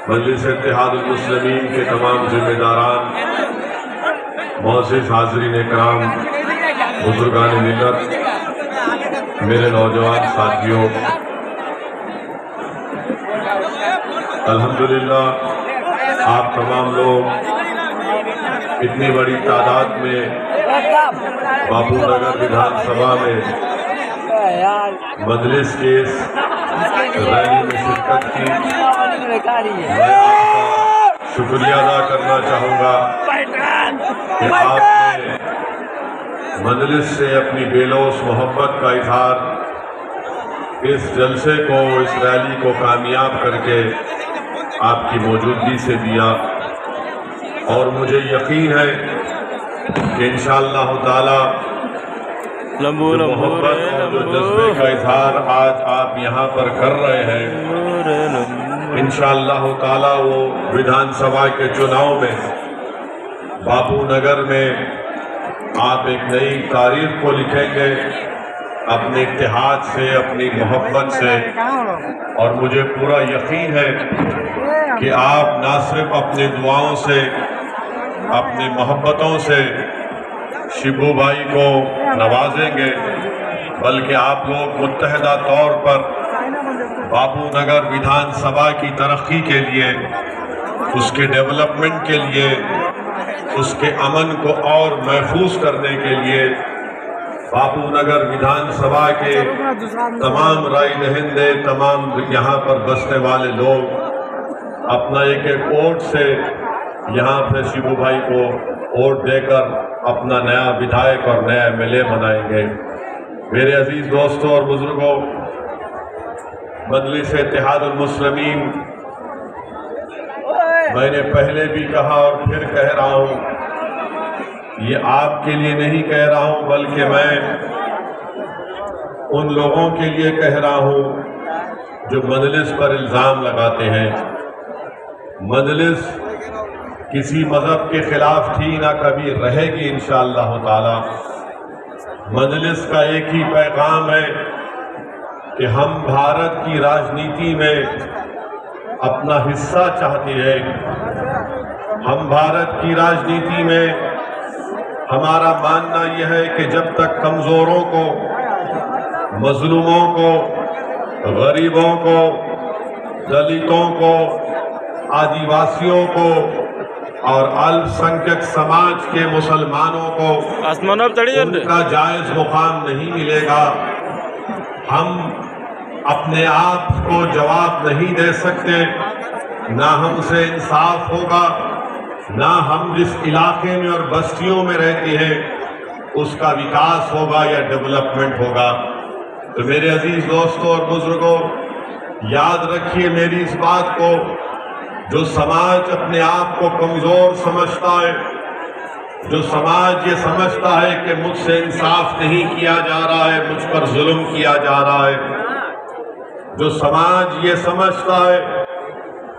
مجلس اتحاد المسلمین کے تمام ذمہ داران، معزز حاضرین اکرام، بزرگان ملت، میرے نوجوان ساتھیوں، الحمدللہ آپ تمام لوگ اتنی بڑی تعداد میں باپو نگر ودھان سبھا میں مجلس کے اس ریلی میں شرکت کی، میں آپ کا شکریہ ادا کرنا چاہوں گا کہ آپ نے مجلس سے اپنی بے لوث محبت کا اظہار اس جلسے کو، اس ریلی کو کامیاب کر کے آپ کی موجودگی سے دیا، اور مجھے یقین ہے کہ انشاءاللہ تعالی جو محبت اور جو جذبے کا اظہار آج آپ یہاں پر کر رہے ہیں، انشاءاللہ تعالی وہ ودھان سبھا کے چناؤ میں باپو نگر میں آپ ایک نئی تاریخ کو لکھیں گے اپنے اتحاد سے، اپنی محبت سے، اور مجھے پورا یقین ہے کہ آپ نہ صرف اپنے دعاؤں سے، اپنی محبتوں سے شبو بھائی کو نوازیں گے، بلکہ آپ لوگ متحدہ طور پر باپو نگر ودھان سبھا کی ترقی کے لیے، اس کے ڈیولپمنٹ کے لیے، اس کے امن کو اور محفوظ کرنے کے لیے باپو نگر ودھان سبھا کے تمام رائے دہندے، تمام یہاں پر بسنے والے لوگ اپنا ایک ایک ووٹ سے یہاں پہ شبو بھائی کو ووٹ دے کر اپنا نیا ودھائک اور نیا ایم ایل اے بنائیں گے۔ میرے عزیز دوستوں اور بزرگوں، مجلس اتحاد المسلمین، میں نے پہلے بھی کہا اور پھر کہہ رہا ہوں، یہ آپ کے لیے نہیں کہہ رہا ہوں بلکہ میں ان لوگوں کے لیے کہہ رہا ہوں جو مجلس پر الزام لگاتے ہیں۔ مجلس کسی مذہب کے خلاف تھی، نہ کبھی رہے گی انشاءاللہ تعالی۔ مجلس کا ایک ہی پیغام ہے کہ ہم بھارت کی راجنیتی میں اپنا حصہ چاہتے ہیں۔ ہم بھارت کی راجنیتی میں ہمارا ماننا یہ ہے کہ جب تک کمزوروں کو، مظلوموں کو، غریبوں کو، دلتوں کو، آدیواسیوں کو اور الپ سنکھیک سماج کے مسلمانوں کو ان کا جائز مقام نہیں ملے گا، ہم اپنے آپ کو جواب نہیں دے سکتے، نہ ہم سے انصاف ہوگا، نہ ہم جس علاقے میں اور بستیوں میں رہتے ہیں اس کا وکاس ہوگا یا ڈیولپمنٹ ہوگا۔ تو میرے عزیز دوستوں اور بزرگوں، یاد رکھیے میری اس بات کو، جو سماج اپنے آپ کو کمزور سمجھتا ہے، جو سماج یہ سمجھتا ہے کہ مجھ سے انصاف نہیں کیا جا رہا ہے، مجھ پر ظلم کیا جا رہا ہے، جو سماج یہ سمجھتا ہے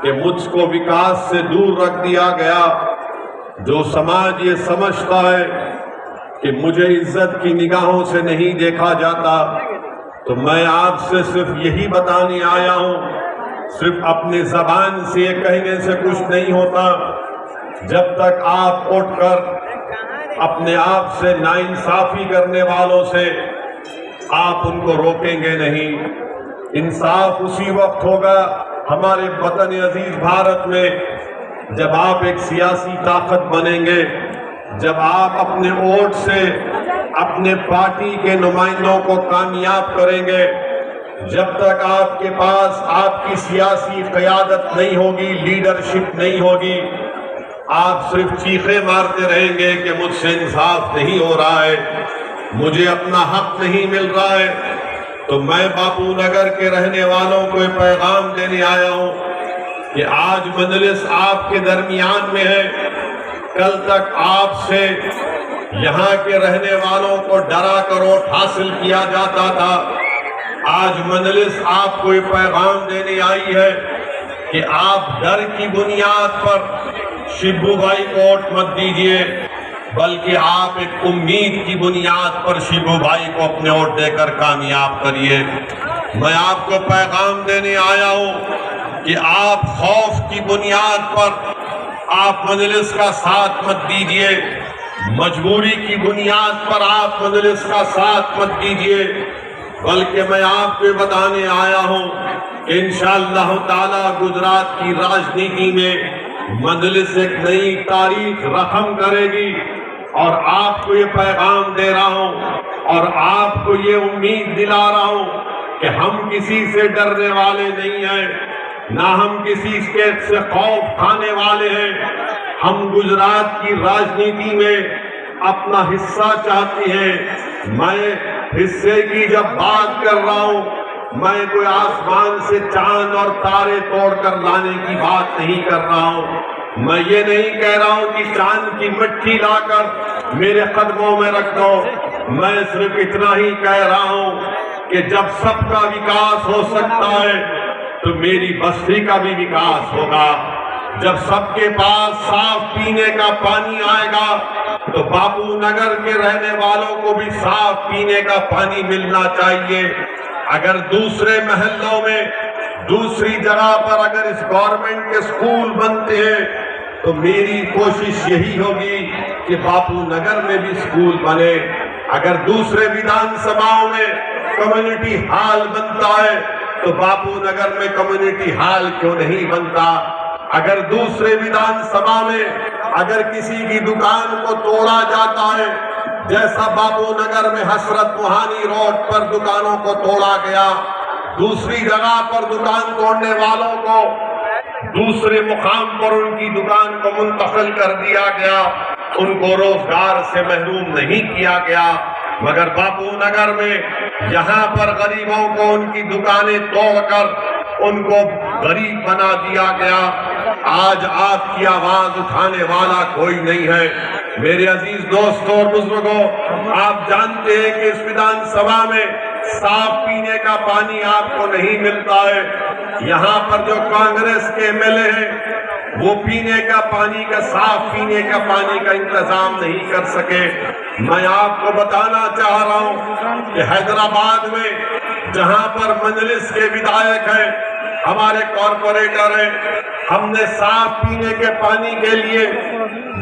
کہ مجھ کو وکاس سے دور رکھ دیا گیا، جو سماج یہ سمجھتا ہے کہ مجھے عزت کی نگاہوں سے نہیں دیکھا جاتا، تو میں آپ سے صرف یہی بتانے آیا ہوں، صرف اپنی زبان سے یہ کہنے سے کچھ نہیں ہوتا، جب تک آپ اٹھ کر اپنے آپ سے ناانصافی کرنے والوں سے آپ ان کو روکیں گے نہیں۔ انصاف اسی وقت ہوگا ہمارے وطن عزیز بھارت میں جب آپ ایک سیاسی طاقت بنیں گے، جب آپ اپنے ووٹ سے اپنے پارٹی کے نمائندوں کو کامیاب کریں گے۔ جب تک آپ کے پاس آپ کی سیاسی قیادت نہیں ہوگی، لیڈرشپ نہیں ہوگی، آپ صرف چیخیں مارتے رہیں گے کہ مجھ سے انصاف نہیں ہو رہا ہے، مجھے اپنا حق نہیں مل رہا ہے۔ تو میں باپو نگر کے رہنے والوں کو یہ پیغام دینے آیا ہوں کہ آج مجلس آپ کے درمیان میں ہے، کل تک آپ سے یہاں کے رہنے والوں کو ڈرا کر ووٹ حاصل کیا جاتا تھا، آج مجلس آپ کو یہ پیغام دینے آئی ہے کہ آپ ڈر کی بنیاد پر شبو بھائی کو ووٹ مت دیجئے، بلکہ آپ ایک امید کی بنیاد پر شبو بھائی کو اپنے ووٹ دے کر کامیاب کریے۔ میں آپ کو پیغام دینے آیا ہوں کہ آپ خوف کی بنیاد پر آپ مجلس کا ساتھ مت دیجیے، مجبوری کی بنیاد پر آپ مجلس کا ساتھ مت دیجیے، بلکہ میں آپ کو بتانے آیا ہوں کہ انشاءاللہ تعالی گجرات کی راجنیتی میں مجلس ایک نئی تاریخ رقم کرے گی، اور آپ کو یہ پیغام دے رہا ہوں اور آپ کو یہ امید دلا رہا ہوں کہ ہم کسی سے ڈرنے والے نہیں ہیں، نہ ہم کسی سے خوف کھانے والے ہیں۔ ہم گجرات کی راجنیتی میں اپنا حصہ چاہتے ہیں۔ میں حصے کی جب بات کر رہا ہوں، میں کوئی آسمان سے چاند اور تارے توڑ کر لانے کی بات نہیں کر رہا ہوں۔ میں یہ نہیں کہہ رہا ہوں کہ چاند کی مٹی لا کر میرے قدموں میں رکھ دو۔ میں صرف اتنا ہی کہہ رہا ہوں کہ جب سب کا وکاس ہو سکتا ہے تو میری بستی کا بھی وکاس ہوگا۔ جب سب کے پاس صاف پینے کا پانی آئے گا تو باپو نگر کے رہنے والوں کو بھی صاف پینے کا پانی ملنا چاہیے۔ اگر دوسرے محلوں میں دوسری جگہ پر اگر اس گورنمنٹ کے سکول بنتے ہیں تو میری کوشش یہی ہوگی کہ باپو نگر میں بھی سکول بنے۔ اگر دوسرے ودھان سبھاؤں میں کمیونٹی ہال بنتا ہے تو باپو نگر میں کمیونٹی ہال کیوں نہیں بنتا؟ اگر دوسرے ودھان سبھا میں اگر کسی کی دکان کو توڑا جاتا ہے، جیسا باپو نگر میں حسرت موہانی روڈ پر دکانوں کو توڑا گیا، دوسری جگہ پر دکان توڑنے والوں کو دوسرے مقام پر ان کی دکان کو منتقل کر دیا گیا، ان کو روزگار سے محروم نہیں کیا گیا، مگر باپو نگر میں یہاں پر غریبوں کو ان کی دکانیں توڑ کر ان کو غریب بنا دیا گیا۔ آج آپ کی آواز اٹھانے والا کوئی نہیں ہے۔ میرے عزیز دوستوں اور بزرگوں، آپ جانتے ہیں کہ اس ودھان سبھا میں صاف پینے کا پانی آپ کو نہیں ملتا ہے۔ یہاں پر جو کانگریس کے ایم ایل اے ہیں وہ پینے کا پانی کا صاف پینے کا پانی کا انتظام نہیں کر سکے۔ میں آپ کو بتانا چاہ رہا ہوں کہ حیدرآباد میں جہاں پر مجلس کے ودھائک ہیں، ہمارے کارپوریٹر ہیں، ہم نے صاف پینے کے پانی کے لیے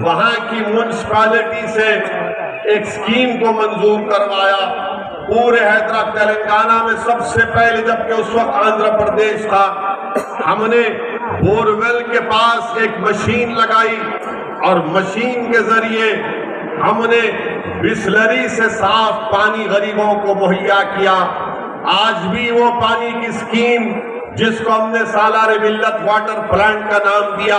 وہاں کی میونسپلٹی سے ایک اسکیم کو منظور کروایا۔ پورے حیدرآباد تلنگانہ میں سب سے پہلے، جبکہ اس وقت آندھرا پردیش تھا، ہم نے بورویل کے پاس ایک مشین لگائی اور مشین کے ذریعے ہم نے بسلری سے صاف پانی غریبوں کو مہیا کیا۔ آج بھی وہ پانی کی اسکیم جس کو ہم نے سالار ملت واٹر پلانٹ کا نام دیا،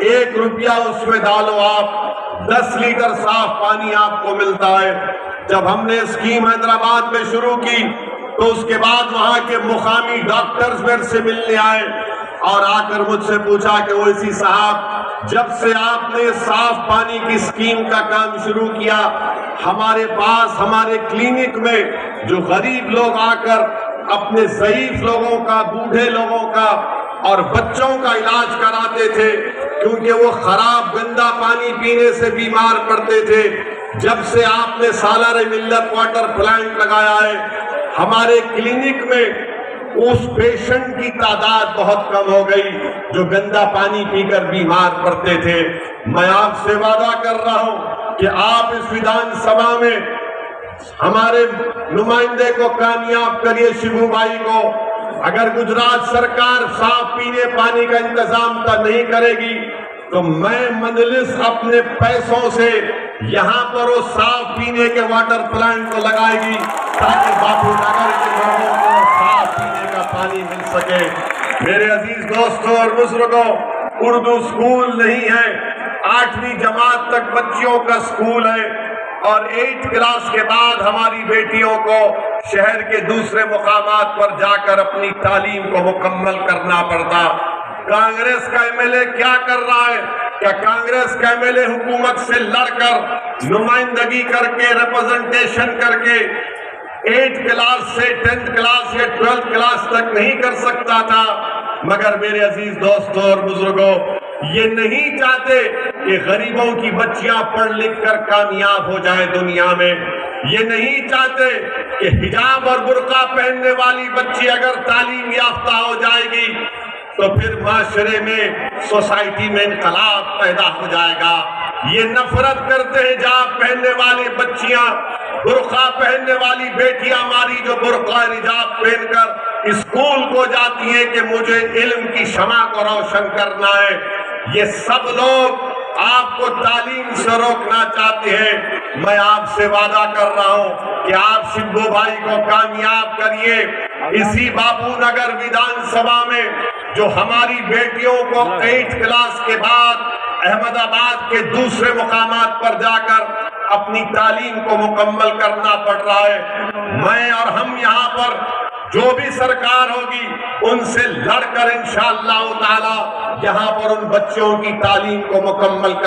1 روپیہ اس میں ڈالو آپ 10 لیٹر صاف پانی آپ کو ملتا ہے۔ جب ہم نے اسکیم حیدرآباد میں شروع کی تو اس کے بعد وہاں کے مقامی ڈاکٹرز میرے سے ملنے آئے اور آ کر مجھ سے پوچھا کہ اویسی صاحب، جب سے آپ نے صاف پانی کی اسکیم کا کام شروع کیا، ہمارے پاس ہمارے کلینک میں جو غریب لوگ آ کر اپنے ضعیف لوگوں کا، بوڑھے لوگوں کا اور بچوں کا علاج کراتے تھے کیونکہ وہ خراب گندا پانی پینے سے بیمار پڑتے تھے، جب سے آپ نے سالار ملت واٹر پلانٹ لگایا ہے، ہمارے کلینک میں اس پیشنٹ کی تعداد بہت کم ہو گئی جو گندا پانی پی کر بیمار پڑتے تھے۔ میں آپ سے وعدہ کر رہا ہوں کہ آپ اس ودھان سبھا میں ہمارے نمائندے کو کامیاب کریے، شیبو بھائی کو۔ اگر گجرات سرکار صاف پینے پانی کا انتظام نہیں کرے گی تو میں مجلس اپنے پیسوں سے یہاں پر وہ صاف پینے کے واٹر پلانٹ کو لگائے گی تاکہ باپو نگر کے لوگوں کو صاف پینے کا پانی مل سکے۔ میرے عزیز دوستوں اور بزرگوں، اردو سکول نہیں ہے، 8ویں جماعت تک بچیوں کا سکول ہے اور 8 کلاس کے بعد ہماری بیٹیوں کو شہر کے دوسرے مقامات پر جا کر اپنی تعلیم کو مکمل کرنا پڑتا۔ کانگریس کا ایم ایل اے کیا کر رہا ہے؟ کیا کانگریس کا ایم ایل اے حکومت سے لڑ کر نمائندگی کر کے ریپرزنٹیشن کر کے 8 کلاس سے 10 کلاس یا 12 کلاس تک نہیں کر سکتا تھا؟ مگر میرے عزیز دوستوں اور بزرگوں، یہ نہیں چاہتے کہ غریبوں کی بچیاں پڑھ لکھ کر کامیاب ہو جائیں دنیا میں۔ یہ نہیں چاہتے کہ حجاب اور برقع پہننے والی بچی اگر تعلیم یافتہ ہو جائے گی تو پھر معاشرے میں سوسائٹی میں انقلاب پیدا ہو جائے گا۔ یہ نفرت کرتے ہیں حجاب پہننے والی بچیاں، برقع پہننے والی بیٹیاں ہماری جو برقع حجاب پہن کر اسکول کو جاتی ہیں کہ مجھے علم کی شمع کو روشن کرنا ہے۔ یہ سب لوگ آپ کو تعلیم سے روکنا چاہتے ہیں۔ میں آپ سے وعدہ کر رہا ہوں کہ آپ شبو بھائی کو کامیاب کریے۔ اسی باپو نگر ویدھان سبھا میں جو ہماری بیٹیوں کو 8 کلاس کے بعد احمد آباد کے دوسرے مقامات پر جا کر اپنی تعلیم کو مکمل کرنا پڑ رہا ہے، میں اور ہم یہاں پر جو بھی سرکار ہوگی ان سے لڑ کر انشاءاللہ تعالی یہاں پر ان بچوں کی تعلیم کو مکمل کر